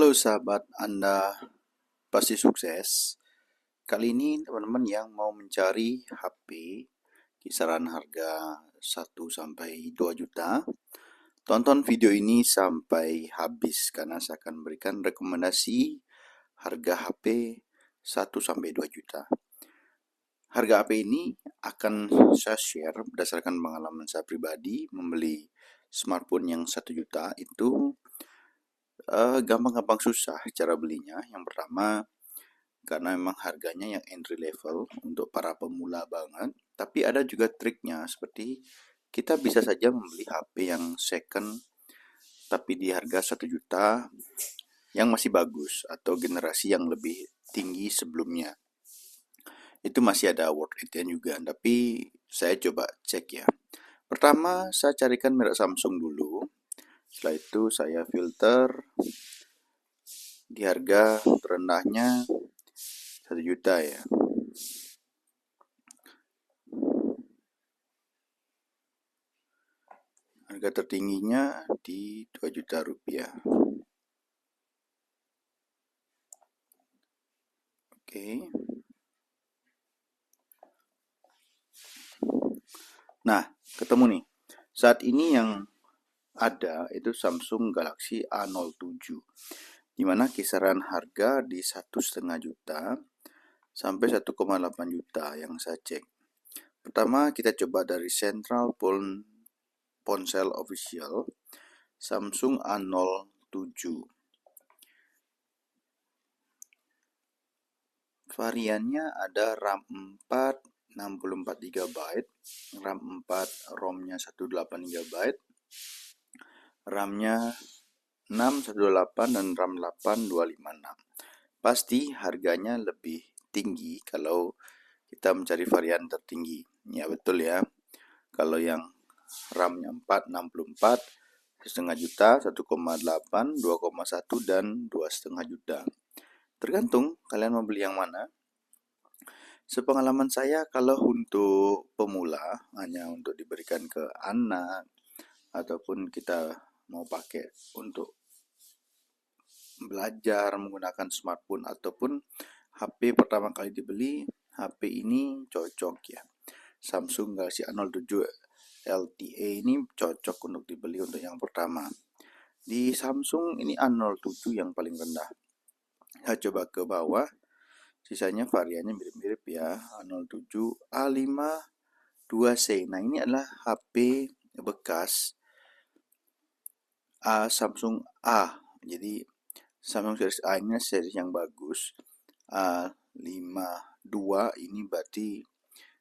Halo sahabat, Anda pasti sukses. Kali ini teman-teman yang mau mencari HP kisaran harga 1 sampai 2 juta, tonton video ini sampai habis karena saya akan berikan rekomendasi harga HP 1 sampai 2 juta. Harga HP ini akan saya share berdasarkan pengalaman saya pribadi membeli smartphone yang 1 juta itu. Gampang-gampang susah cara belinya. Yang pertama, karena memang harganya yang entry level untuk para pemula banget. Tapi ada juga triknya, seperti kita bisa saja membeli HP yang second tapi di harga 1 juta yang masih bagus atau generasi yang lebih tinggi sebelumnya. Itu masih ada worth it-nya juga, tapi saya coba cek ya. Pertama, saya carikan merek Samsung dulu. Setelah itu saya filter di harga terendahnya 1 juta ya. Harga tertingginya di 2 juta rupiah. Oke. Nah, ketemu nih. Saat ini yang ada itu Samsung Galaxy A07, di mana kisaran harga di 1,5 juta sampai 1,8 juta yang saya cek. Pertama kita coba dari Central Ponsel Official Samsung A07. Variannya ada RAM 4 64 GB, RAM 4, ROM-nya 18 GB, RAM-nya 6 128 dan RAM 8 256. Pasti harganya lebih tinggi kalau kita mencari varian tertinggi. Ya betul ya. Kalau yang RAM-nya 4 64 1,5 juta, 1,8, 2,1 dan 2,5 juta. Tergantung kalian mau beli yang mana. Sepengalaman saya, kalau untuk pemula hanya untuk diberikan ke anak ataupun kita mau pakai untuk belajar menggunakan smartphone ataupun HP pertama kali dibeli, HP ini cocok ya. Samsung Galaxy A07 LTE ini cocok untuk dibeli untuk yang pertama. Di Samsung ini A07 yang paling rendah. Saya coba ke bawah, sisanya variannya mirip-mirip ya. A07, A5 2C. Nah, ini adalah HP bekas Samsung A. Jadi Samsung series A ini series yang bagus. A52 ini berarti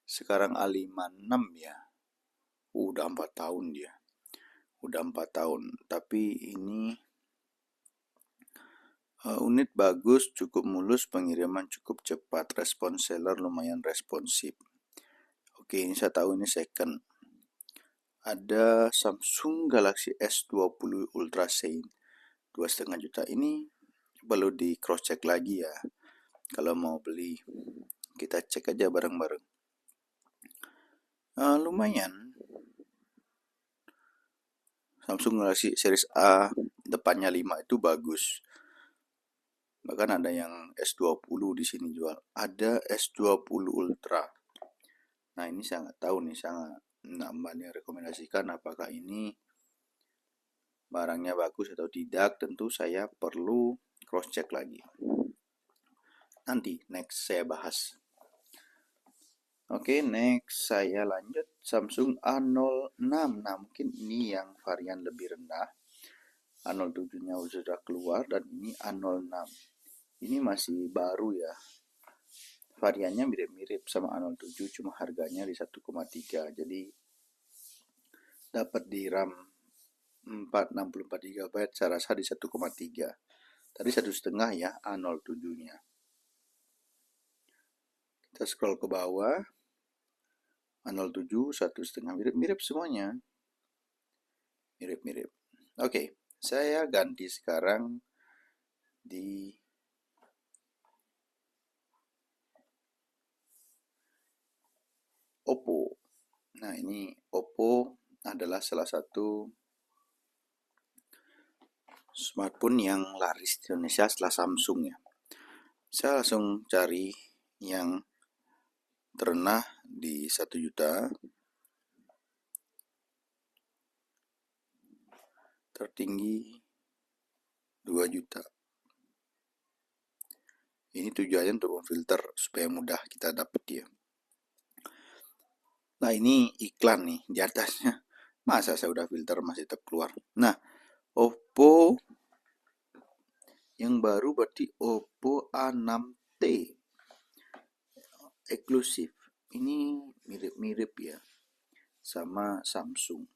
sekarang A56 ya. Udah 4 tahun dia. Udah 4 tahun. Tapi ini unit bagus, cukup mulus, pengiriman cukup cepat, respon seller lumayan responsif. Oke, ini saya tahu ini second. Ada Samsung Galaxy S20 Ultra Shine 2,5 juta. Ini perlu di cross check lagi ya. Kalau mau beli, kita cek aja bareng-bareng. Lumayan. Samsung Galaxy series A depannya 5 itu bagus. Bahkan ada yang S20 di sini jual. Ada S20 Ultra. Nah, ini saya nggak tahu nih, saya nggak rekomendasikan apakah ini barangnya bagus atau tidak. Tentu saya perlu cross check lagi. Nanti next saya bahas. Oke, next saya lanjut Samsung A06. Nah, mungkin ini yang varian lebih rendah. A07-nya sudah keluar dan ini A06. Ini masih baru ya. Variannya mirip-mirip sama A07, cuma harganya di 1,3. Jadi dapat di RAM 464 GB, saya rasa di 1,3. Tadi 1,5 ya A07-nya. Kita scroll ke bawah. A07 1,5, mirip-mirip semuanya. Mirip-mirip. Oke, saya ganti sekarang di Oppo. Nah, ini Oppo adalah salah satu smartphone yang laris di Indonesia setelah Samsung ya. Saya langsung cari yang terendah di 1 juta, tertinggi 2 juta. Ini tujuannya untuk memfilter supaya mudah kita dapat dia. Nah, ini iklan nih di atasnya. Masa saya udah filter masih tetap keluar. Nah, Oppo yang baru berarti Oppo A6T eksklusif. Ini mirip-mirip ya sama Samsung.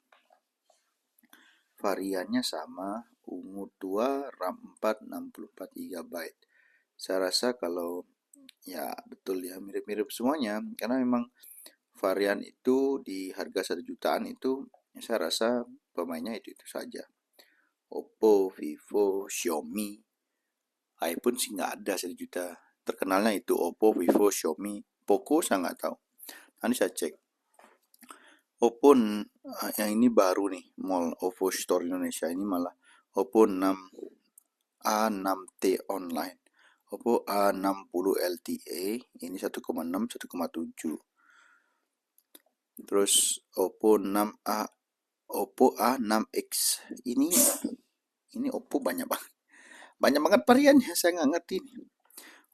Variannya sama, ungu tua, RAM 4, 64 GB. Saya rasa kalau ya betul ya mirip-mirip semuanya karena memang varian itu di harga 1 jutaan itu saya rasa pemainnya itu saja. Oppo, Vivo, Xiaomi, iPhone sih nggak ada 1 juta. Terkenalnya itu Oppo, Vivo, Xiaomi, Poco saya nggak tahu. Nanti saya cek. Oppo yang ini baru nih, Mall Oppo Store Indonesia ini malah Oppo A6T online. Oppo A60 LTE ini 1,6 1,7. Terus Oppo 6A Oppo A6X ini Oppo banyak banget. Banyak banget variannya, saya nggak ngerti nih.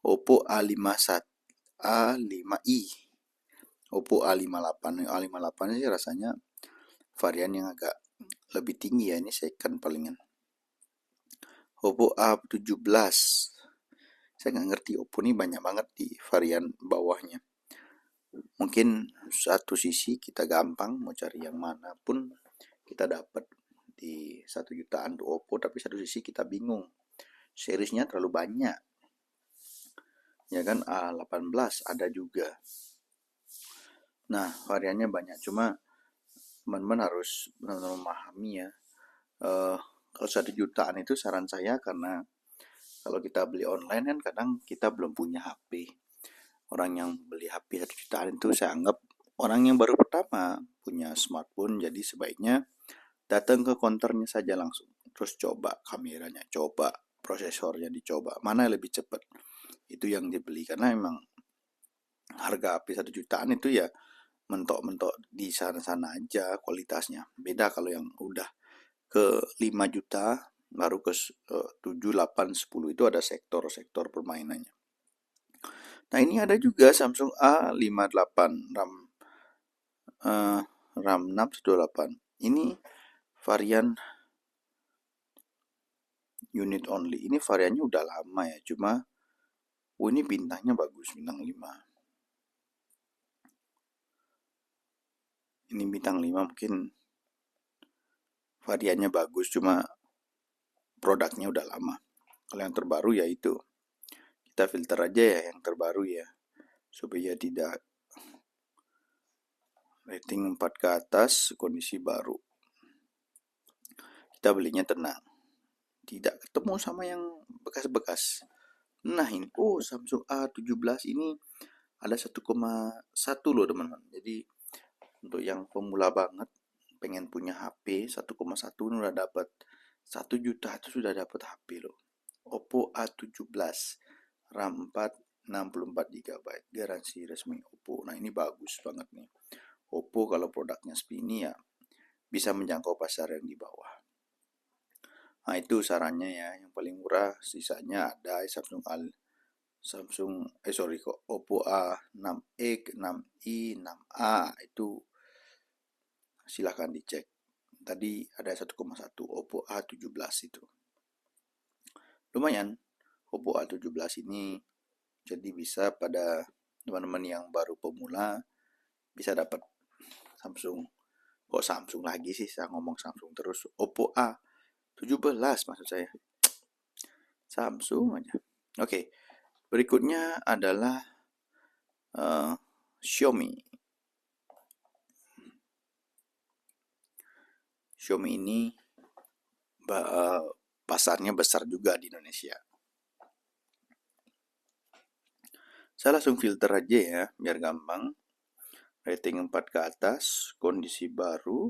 Oppo A5i, Oppo A58. A58 sih rasanya varian yang agak lebih tinggi ya, ini second palingan. Oppo A17. Saya nggak ngerti, Oppo ini banyak banget di varian bawahnya. Mungkin satu sisi kita gampang mau cari yang mana pun kita dapat di 1 jutaan tuh Oppo, tapi satu sisi kita bingung. Seriesnya terlalu banyak. Ya kan, A18 ada juga. Nah, variannya banyak, cuma teman-teman harus benar-benar memahami ya. Kalau 1 jutaan itu saran saya, karena kalau kita beli online kan kadang kita belum punya HP. Orang yang beli HP 1 jutaan itu saya anggap orang yang baru pertama punya smartphone, jadi sebaiknya datang ke counternya saja langsung. Terus coba kameranya, coba prosesornya dicoba, mana yang lebih cepat. Itu yang dibeli, karena memang harga HP 1 jutaan itu ya mentok-mentok di sana-sana aja kualitasnya. Beda kalau yang udah ke 5 juta baru ke 7, 8, 10 itu ada sektor-sektor permainannya. Nah, ini ada juga Samsung A58 RAM 618. Ini varian unit only. Ini variannya udah lama ya, cuma ini bintangnya bagus, bintang 5. Ini bintang 5 mungkin variannya bagus, cuma produknya udah lama. Kalau yang terbaru ya itu. Kita filter aja ya yang terbaru ya, supaya tidak rating 4 ke atas, kondisi baru. Kita belinya tenang, tidak ketemu sama yang bekas-bekas. Nah, ini Samsung A17 ini ada 1,1 loh teman-teman. Jadi untuk yang pemula banget pengen punya HP 1,1 ini udah dapat. 1 juta itu sudah dapat HP loh. Oppo A17 RAM 4 64 GB, garansi resmi Oppo. Nah, ini bagus banget nih. Oppo kalau produknya seperti ini ya bisa menjangkau pasar yang di bawah. Nah, itu sarannya ya, yang paling murah. Sisanya ada Oppo A6X, 6i, 6a itu silahkan dicek. Tadi ada 1,1 Oppo A17 itu. Lumayan, Oppo A17 ini jadi bisa pada teman-teman yang baru pemula bisa dapat Samsung. Kok Samsung lagi sih, saya ngomong Samsung terus. Oppo A17 maksud saya. Samsung aja. Oke, berikutnya adalah Xiaomi. Xiaomi ini pasarnya besar juga di Indonesia. Saya langsung filter aja ya, biar gampang. Rating 4 ke atas, kondisi baru,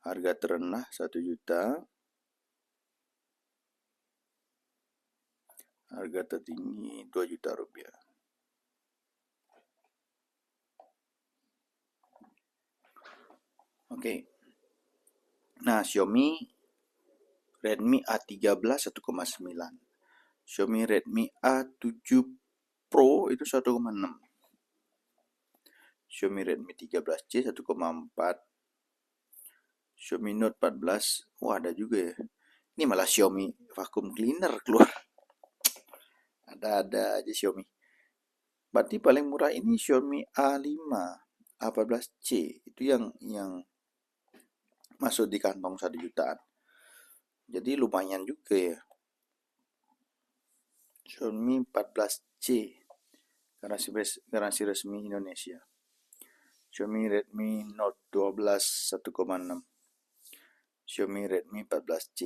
harga terendah 1 juta. Harga tertinggi 2 juta rupiah. Oke. Nah, Xiaomi Redmi A13 1,9. Xiaomi Redmi A7 Pro itu 1,6. Xiaomi Redmi 13C 1,4. Xiaomi Note 14, wah ada juga ya. Ini malah Xiaomi vacuum cleaner keluar. Ada aja Xiaomi. Berarti paling murah ini Xiaomi A5, A14C. Itu yang masuk di kantong 1 jutaan. Jadi lumayan juga ya. Xiaomi 14C. Garansi resmi Indonesia. Xiaomi Redmi Note 12 1,6. Xiaomi Redmi 14C.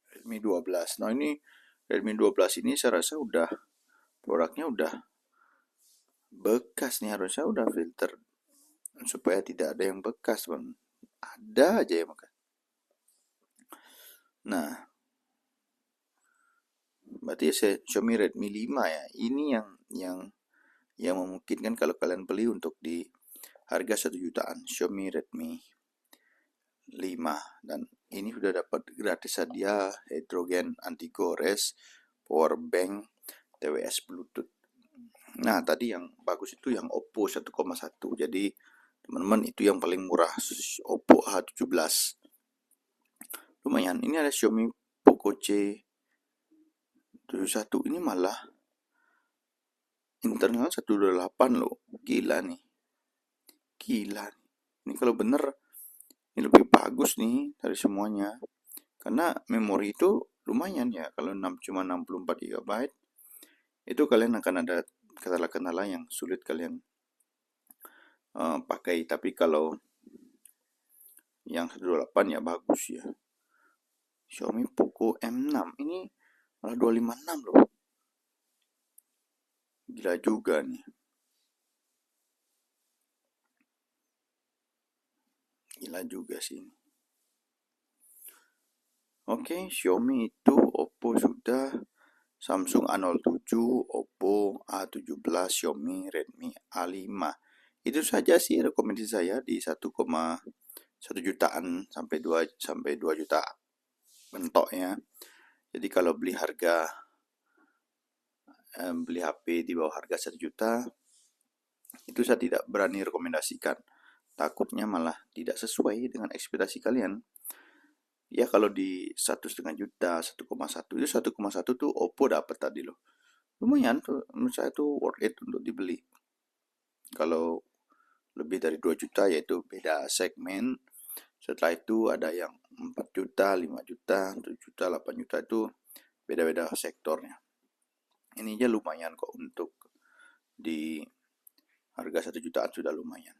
Redmi 12. Nah, ini Redmi 12 ini saya rasa produknya udah bekas nih, harusnya udah filter supaya tidak ada yang bekas, Bang. Ada aja yang bekas. Nah, berarti Xiaomi Redmi 5 ya. Ini yang memungkinkan kalau kalian beli untuk di harga 1 jutaan. Xiaomi Redmi 5, dan ini sudah dapat gratis hadiah hidrogen anti gores, power bank, TWS Bluetooth. Nah, tadi yang bagus itu yang Oppo 1,1. Jadi teman-teman itu yang paling murah, Oppo A17. Lumayan. Ini ada Xiaomi Poco C71, ini malah internal 128 loh. Gila nih. Ini kalau bener ini lebih bagus nih dari semuanya. Karena memori itu lumayan ya. Kalau cuma 64 GB, itu kalian akan ada kendala-kendala yang sulit kalian pakai. Tapi kalau yang 128 ya bagus ya. Xiaomi Poco M6 ini malah 256 loh. Gila juga nih. Gila juga sih. Oke, Xiaomi itu, Oppo sudah, Samsung A07, Oppo A17, Xiaomi Redmi A5. Itu saja sih rekomendasi saya di 1,1 jutaan sampai 2 juta bentok ya. Jadi kalau beli HP di bawah harga 1 juta, itu saya tidak berani rekomendasikan. Takutnya malah tidak sesuai dengan ekspektasi kalian. Ya kalau di 1,5 juta, 1,1, itu 1,1 tuh Oppo dapat tadi loh. Lumayan tuh, menurut saya tuh worth it untuk dibeli. Kalau lebih dari 2 juta yaitu beda segmen. Setelah itu ada yang 4 juta, 5 juta, 7 juta, 8 juta, itu beda-beda sektornya. Ini aja lumayan kok untuk di harga 1 jutaan sudah lumayan.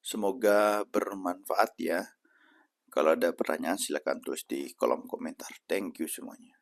Semoga bermanfaat ya. Kalau ada pertanyaan silakan tulis di kolom komentar. Thank you semuanya.